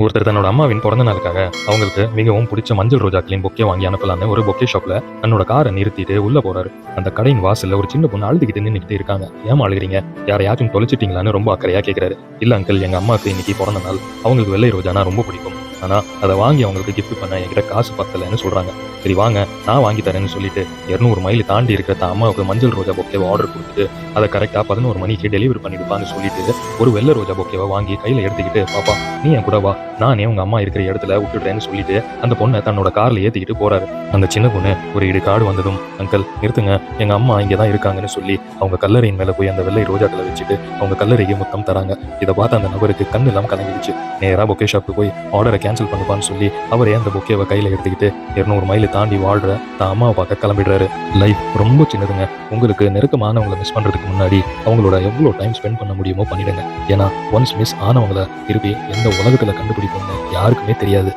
ஒருத்தர் தன்னோட அம்மாவின் பிறந்த நாளுக்காக அவங்களுக்கு மிகவும் பிடிச்ச மஞ்சள் ரோஜாக்களின் பொக்கே வாங்கி அனுப்பலான்னு ஒரு பொக்கே ஷாப்ல தன்னோட காரை நிறுத்திட்டு உள்ள போறாரு. அந்த கடையின் வாசல்ல ஒரு சின்ன பொண்ணு அழுதுகிட்டு நின்றுக்கிட்டு இருக்காங்க. ஏமா அழுகிறீங்க, யாரையாச்சும் தொலைச்சிட்டீங்களான்னு ரொம்ப அக்கறையா கேட்கிறாரு. இல்ல அங்கிள், எங்க அம்மாவுக்கு இன்னைக்கு பிறந்த நாள், அவங்களுக்கு வெள்ளை ரோஜானா ரொம்ப பிடிக்கும், ஆனா அதை வாங்கி அவங்களுக்கு கிஃப்ட் பண்ண என்கிட்ட காசு பத்தலைன்னு சொல்றாங்க. சரி வாங்க நான் வாங்கி தரேன்னு சொல்லிட்டு 200 மைல் தாண்டி இருக்கிற தான் அம்மாவுக்கு மஞ்சள் ரோஜா பொக்கேவை ஆர்டர் கொடுத்துட்டு அதை கரெக்டாக 11 மணிக்கு டெலிவரி பண்ணிடுப்பான்னு சொல்லிட்டு ஒரு வெள்ளை ரோஜா பொக்கேவை வாங்கி கையில் எடுத்துக்கிட்டு, பாப்பா நீ என் கூட வா, நானே உங்க அம்மா இருக்கிற இடத்துல விட்டுடுறேன்னு சொல்லிட்டு அந்த பொண்ணை தன்னோட கார்ல ஏத்திக்கிட்டு போறாரு. அந்த சின்ன பொண்ணு ஒரு இடு காடு வந்ததும், அங்கிள் நிறுத்துங்க, எங்க அம்மா இங்கே தான் இருக்காங்கன்னு சொல்லி அவங்க கல்லறையின் மேலே போய் அந்த வெள்ளை ரோஜாக்களை வச்சுட்டு அவங்க கல்லறைக்கு முத்தம் தராங்க. இதை பார்த்து அந்த நபருக்கு கண்ணு எல்லாம் கலங்கிடுச்சு. நேராக பொக்கே ஷாப்புக்கு போய் ஆர்டரை கேன்சல் பண்ணுப்பான்னு சொல்லி அவரே அந்த பொக்கேவை கையில் எடுத்துக்கிட்டு 200 மைல் தாண்டி வாழ்ற தான் அம்மாவை பார்க்க கிளம்பிடுறாரு. லைஃப் ரொம்ப சின்னதுங்க. உங்களுக்கு நெருக்கமானவங்களை மிஸ் பண்றதுக்கு முன்னாடி அவங்களோட எவ்வளோ டைம் ஸ்பெண்ட் பண்ண முடியுமோ பண்ணிடுங்க. ஏன்னா ஒன்ஸ் மிஸ் ஆனவங்களை திருப்பி எந்த உலகத்துல கண்டுபிடிப்போம்னு யாருக்குமே தெரியாது.